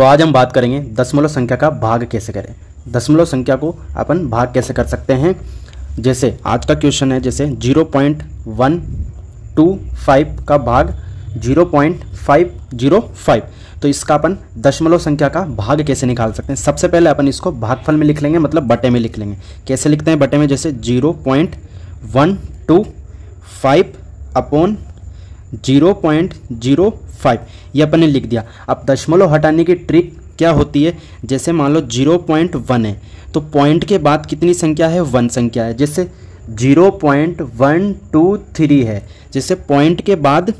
तो आज हम बात करेंगे दशमलव संख्या का भाग कैसे करें। दशमलव संख्या को अपन भाग कैसे कर सकते हैं। जैसे आज का क्वेश्चन है, जैसे 0.125 का भाग 0.505, तो इसका अपन दशमलव संख्या का भाग कैसे निकाल सकते हैं। सबसे पहले अपन इसको भागफल में लिख लेंगे, मतलब बटे में लिख लेंगे। कैसे लिखते हैं बटे में, जैसे 0.125 अपॉन 0.05 ये अपन ने लिख दिया। अब दशमलव हटाने की ट्रिक क्या होती है, जैसे मान लो 0.1 है तो पॉइंट के बाद कितनी संख्या है, 1 संख्या है। जैसे 0.123 है, जैसे पॉइंट के बाद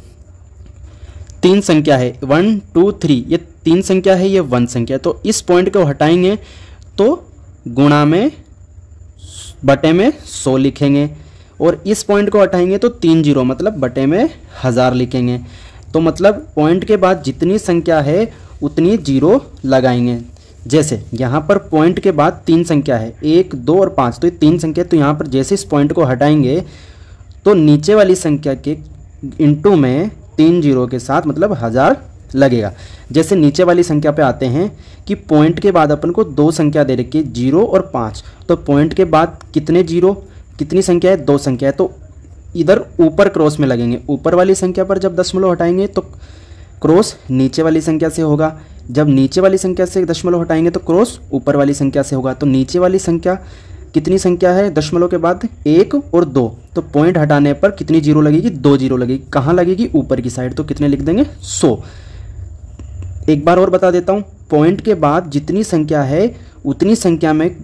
3 संख्या है, 1 2 3, ये 3 संख्या है, ये 1 संख्या है। तो इस पॉइंट को हटाएंगे तो गुणा में बटे में 100 लिखेंगे, और इस पॉइंट को हटाएंगे तो 3 0 मतलब बटे में 1000 लिखेंगे। तो मतलब पॉइंट के बाद जितनी संख्या है उतनी 0 लगाएंगे। जैसे यहाँ पर पॉइंट के बाद 3 संख्या है, 1 2 और 5, तो ये 3 संख्या। तो यहाँ पर जैसे इस पॉइंट को हटाएंगे तो नीचे वाली संख्या के इंटू में 3 0 के साथ मतलब 1000 लगेगा। जैसे नीचे वाली संख्या पे आते हैं कि पॉइंट के बाद अपन को 2 संख्या दे रखी है, 0 और 5। तो पॉइंट के बाद कितने 0, कितनी संख्या है, 2 संख्या है। तो इधर ऊपर क्रॉस में लगेंगे। ऊपर वाली संख्या पर जब दशमलव हटाएंगे तो क्रॉस नीचे वाली संख्या से होगा, जब नीचे वाली संख्या से दशमलव हटाएंगे तो क्रॉस ऊपर वाली संख्या से होगा। तो नीचे वाली संख्या कितनी संख्या है दशमलव के बाद, 1 और 2। तो पॉइंट हटाने पर कितनी 0 लगेगी, 2 0 लगेगी। कहाँ लगेगी, ऊपर की साइड। तो कितने लिख देंगे, 100। एक बार और बता देता हूँ, पॉइंट के बाद जितनी संख्या है उतनी संख्या में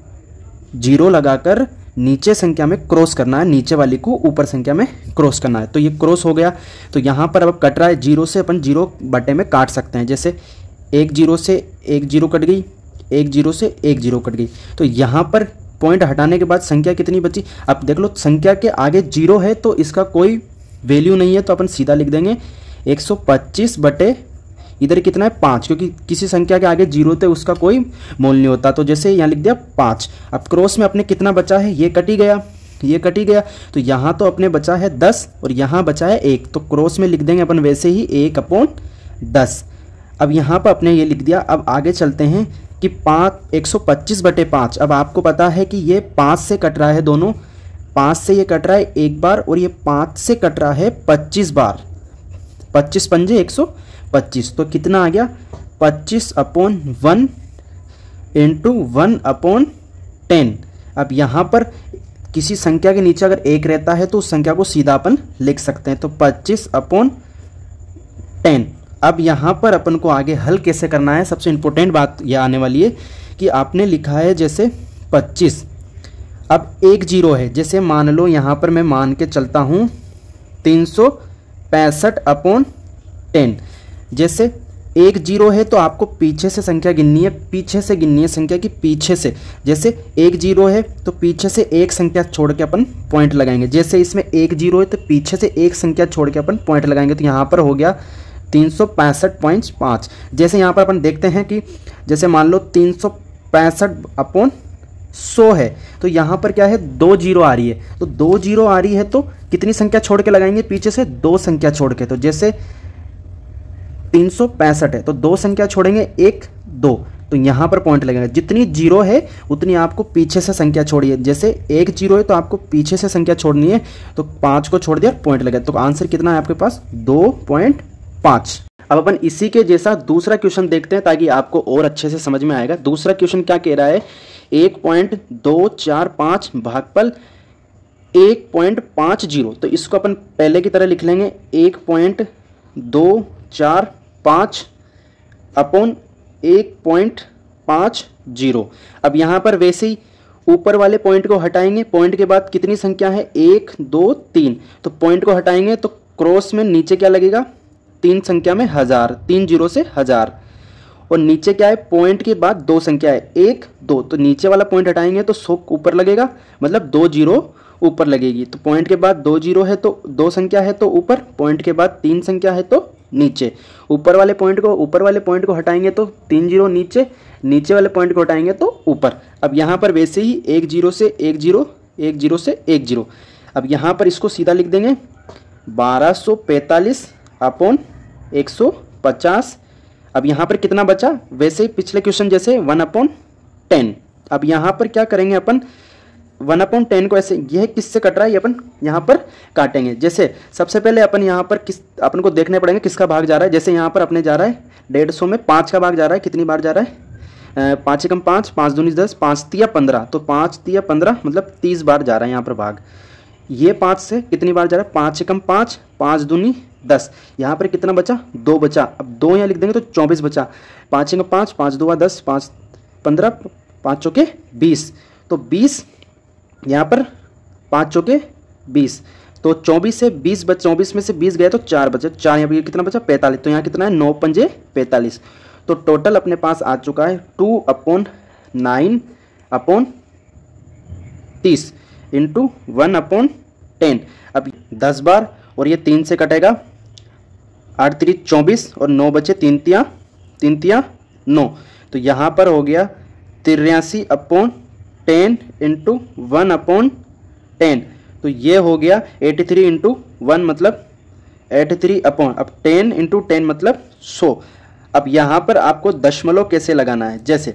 0 लगाकर नीचे संख्या में क्रॉस करना है, नीचे वाली को ऊपर संख्या में क्रॉस करना है। तो ये क्रॉस हो गया। तो यहाँ पर अब कट रहा है 0 से, अपन 0 बटे में काट सकते हैं। जैसे 1 0 से 1 0 कट गई, 1 0 से 1 0 कट गई। तो यहाँ पर पॉइंट हटाने के बाद संख्या कितनी बची, अब देख लो। संख्या के आगे 0 है तो इसका कोई वैल्यू नहीं है, तो अपन सीधा लिख देंगे 125 बटे इधर कितना है, 5, क्योंकि किसी संख्या के आगे 0 थे उसका कोई मोल नहीं होता। तो जैसे यहाँ लिख दिया 5। अब क्रॉस में अपने कितना बचा है, ये कट ही गया, ये कट ही गया। तो यहाँ तो अपने बचा है 10 और यहाँ बचा है 1। तो क्रॉस में लिख देंगे अपन वैसे ही 1/10। अब यहाँ पर अपने ये लिख दिया। अब आगे चलते हैं कि 125 बटे 5। अब आपको पता है कि ये 5 से कट रहा है, दोनों 5 से ये कट रहा है एक बार, और ये 5 से कट रहा है 25 बार। 25 पंजे 125। तो कितना आ गया, 25/1 इंटू 1/10। अब यहाँ पर किसी संख्या के नीचे अगर 1 रहता है तो उस संख्या को सीधा अपन लिख सकते हैं। तो 25/10। अब यहाँ पर अपन को आगे हल कैसे करना है, सबसे इंपॉर्टेंट बात यह आने वाली है कि आपने लिखा है जैसे 25, अब 1 0 है। जैसे मान लो यहाँ पर मैं मान के चलता हूँ 365/10। जैसे 1 0 है तो आपको पीछे से संख्या गिननी है, पीछे से गिननी है संख्या की पीछे से। जैसे 1 0 है तो पीछे से एक संख्या छोड़ के अपन पॉइंट लगाएंगे। जैसे इसमें 1 0 है तो पीछे से एक संख्या छोड़ के अपन पॉइंट लगाएंगे। तो यहाँ पर हो गया 365.5। जैसे यहाँ पर अपन देखते हैं कि जैसे मान लो 365/100 है, तो यहाँ पर क्या है, 2 0 आ रही है। तो 2 0 आ रही है तो कितनी संख्या छोड़ के लगाएंगे, पीछे से 2 संख्या छोड़ के। तो जैसे 365 है तो 2 संख्या छोड़ेंगे, 1 2, तो यहाँ पर पॉइंट लगेगा। जितनी 0 है उतनी आपको पीछे से संख्या छोड़िए। जैसे 1 0 है तो आपको पीछे से संख्या छोड़नी है, तो 5 को छोड़ दिया, पॉइंट लगा। तो आंसर कितना है आपके पास, 2.5। अब अपन इसी के जैसा दूसरा क्वेश्चन देखते हैं ताकि आपको और अच्छे से समझ में आएगा। दूसरा क्वेश्चन क्या कह रहा है, 1.245 भागफल 1.50। तो इसको अपन पहले की तरह लिख लेंगे, 1.245 अपॉन 1.50। अब यहाँ पर वैसे ही ऊपर वाले पॉइंट को हटाएंगे। पॉइंट के बाद कितनी संख्या है, 1 2 3। तो पॉइंट को हटाएंगे तो क्रॉस में नीचे क्या लगेगा, 3 संख्या में 1000, 3 0 से 1000। और नीचे क्या है, पॉइंट के बाद 2 संख्या है, 1 2। तो नीचे वाला पॉइंट हटाएंगे तो 100 ऊपर लगेगा, मतलब 2 0 ऊपर लगेगी। तो पॉइंट के बाद 2 0 है तो 2 संख्या है तो ऊपर, पॉइंट के बाद 3 संख्या है तो नीचे। ऊपर वाले पॉइंट को हटाएंगे तो 3 0 नीचे, नीचे वाले पॉइंट को हटाएंगे तो ऊपर। अब यहाँ पर वैसे ही 1 0 से 1 0, 1 0 से 1 0। अब यहाँ पर इसको सीधा लिख देंगे 1245/150 अब यहाँ पर कितना बचा, वैसे ही पिछले क्वेश्चन जैसे 1/10। अब यहाँ पर क्या करेंगे अपन, 1/10 को ऐसे, यह किससे कट रहा है ये अपन यहाँ पर काटेंगे। जैसे सबसे पहले अपन यहाँ पर अपन को देखने पड़ेंगे किसका भाग जा रहा है। जैसे यहाँ पर अपने जा रहा है 150 में 5 का भाग जा रहा है, कितनी बार जा रहा है, 5 एकम 5, 5 दूनी 10, 5 तिया 15, तो 5 तिया 15 मतलब 30 बार जा रहा है यहाँ पर भाग। ये 5 से कितनी बार जा रहा है, 5 एकम 5, 5 दूनी 10, यहाँ पर कितना बचा, 2 बचा। अब 2 यहाँ लिख देंगे तो 24 बचा। 5 एकम 5, 5 दूआ 10, 5 15, 5 चौके 20, तो 20 यहाँ पर 5 चौके 20, तो 24 से 20 बच, 24 में से 20 गए तो 4 बचे, 4 यहाँ पर कितना बचा 45, तो यहाँ कितना है 9 पंजे 45। तो टोटल अपने पास आ चुका है 2/9/30 इंटू 1/10। अब 10 बार और ये 3 से कटेगा, 8 3 24 और 9 बचे, 3 तिया 9, तो यहाँ पर हो गया 83/10 इंटू 1/10, तो ये हो गया 83 इंटू 1 मतलब 83 अब 10 इंटू 10 मतलब 100। अब यहाँ पर आपको दशमलव कैसे लगाना है, जैसे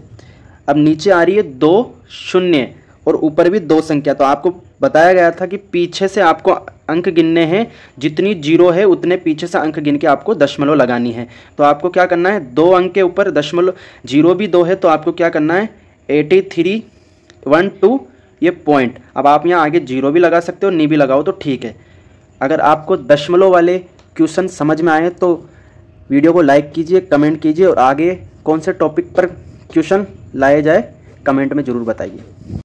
अब नीचे आ रही है 2 शून्य और ऊपर भी 2 संख्या, तो आपको बताया गया था कि पीछे से आपको अंक गिनने हैं, जितनी जीरो है उतने पीछे से अंक गिन के आपको दशमलव लगानी है। तो आपको क्या करना है, 2 अंक के ऊपर दशमलव, जीरो भी 2 है तो आपको क्या करना है 8312 ये पॉइंट। अब आप यहाँ आगे जीरो भी लगा सकते हो, नहीं भी लगाओ तो ठीक है। अगर आपको दशमलव वाले क्वेश्चन समझ में आए तो वीडियो को लाइक कीजिए, कमेंट कीजिए और आगे कौन से टॉपिक पर क्वेश्चन लाए जाए कमेंट में ज़रूर बताइए।